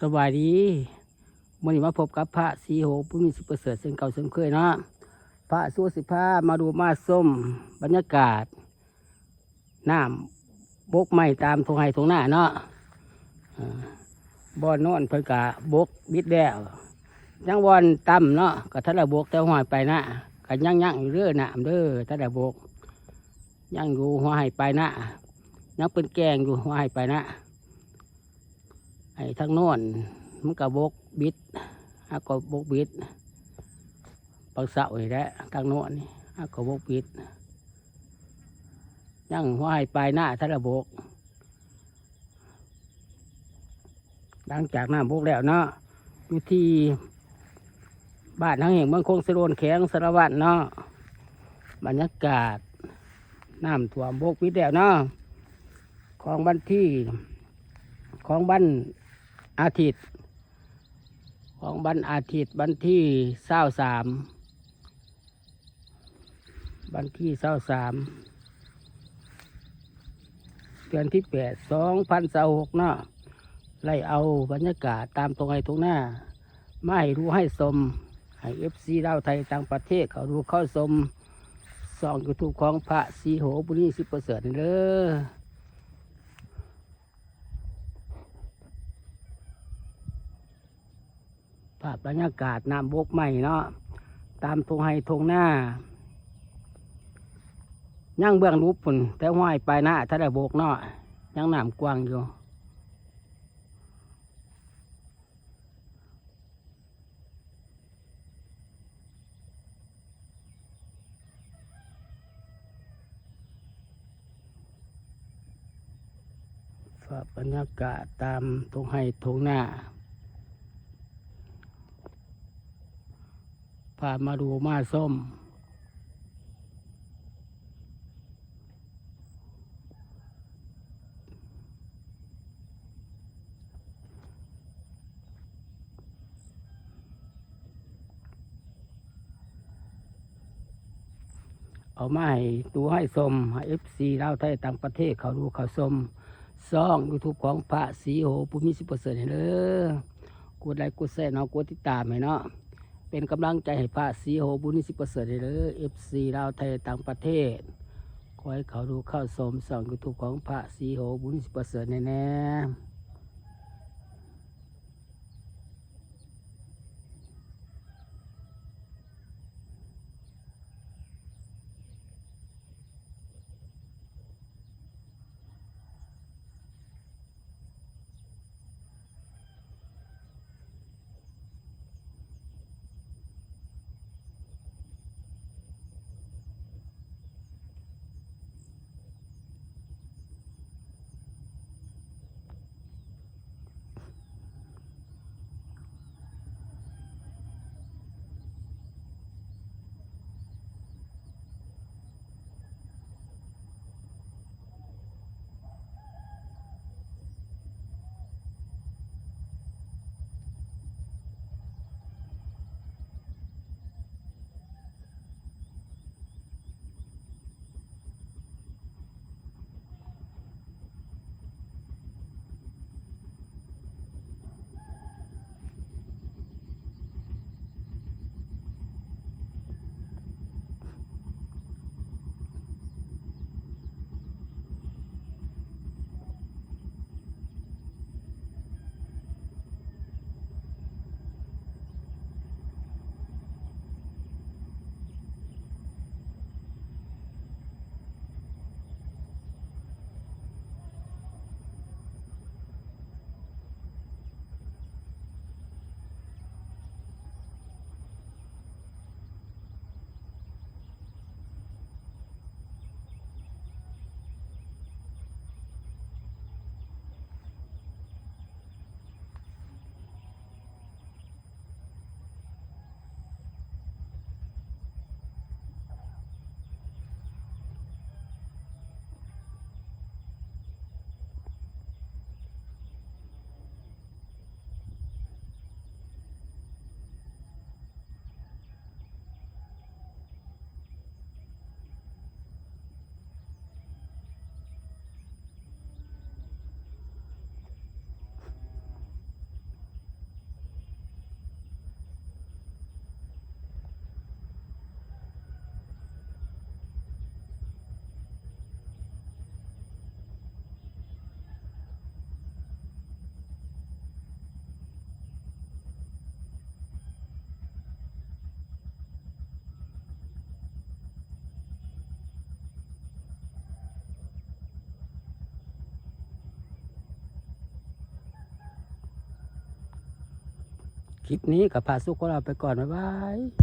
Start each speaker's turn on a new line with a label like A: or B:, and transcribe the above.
A: สวัสดีวันนี้มาพบกับพระสีโหผู้มีสิประเสริฐเส้นเก่าเส้นเคยเนาะพระสู้สิพามาดูมาส้มบรรยากาศน้ำบกไม้ตามทงไห้ทงหน้าเนาะบ่อนนอนเพิ่นกะบกบิดแล้วยังวอนต่ำเนาะก็ทะเลบกแต่หัวไปนะก็ยังอยู่เรื่อน้ำเด้อทะเลบกยังอยู่หัวไห้ไปนะยังเป็นแกงอยู่หัวไห้ไปนะไอ้ทั้งโน่นมันก็บกบิดก็บกบิดปักเสาอีกแล้วทั้งโน่นนี่ก็บกบิดยังหัวไห้ไปหน้าทะเลบกหลังจากน้ำบกแล้วเนาะอยู่ที่บ้านทั้งแห่งเมืองคงสะโรนแข็งสารวัตรเนาะบรรยากาศน้ำท่วมบกบิดแล้วเนาะของบ้านที่ของบ้านอาทิตย์ของบ้านอาทิตย์บ้านที่23บ้านที่23เดือนที่8 2026เนาะไล่เอาบรรยากาศตามตรงไอ้ตรงหน้ามาให้รู้ให้ชมให้FCดาวไทยต่างประเทศเขาดูเข้าชมส่องยูทูบของพระสีโหบุญสิประเสริฐนี่เด้อภาพบรรยากาศน้ำบกใหม่เนาะตามทงไห้ทงหน้ายังเบื้องรูปฝุ่นแต่ห้อยไปหน้าถ้าได้โบกเนาะยังน้ำกว้างอยู่ภาพบรรยากาศตามทงไห้ทงหน้าพามาดูมาส้มเอามาให้ดูให้ชมให้FCดาวไทยต่างประเทศเขาดูเขาชมซ่องยูทูบของพระสีโหผู้มีสิประเสริฐเด้อกดไลค์กดแชร์เนาะกดติดตามให้เนาะเป็นกำลังใจให้พระสีโหบุญสิประเสริฐเด้อFCดาวไทยต่างประเทศขอให้เขาดูเข้าชมส่องยูทูบของพระสีโหบุญสิประเสริฐแน่ คลิปนี้กับพาสุขของเราไปก่อนบ๊ายบาย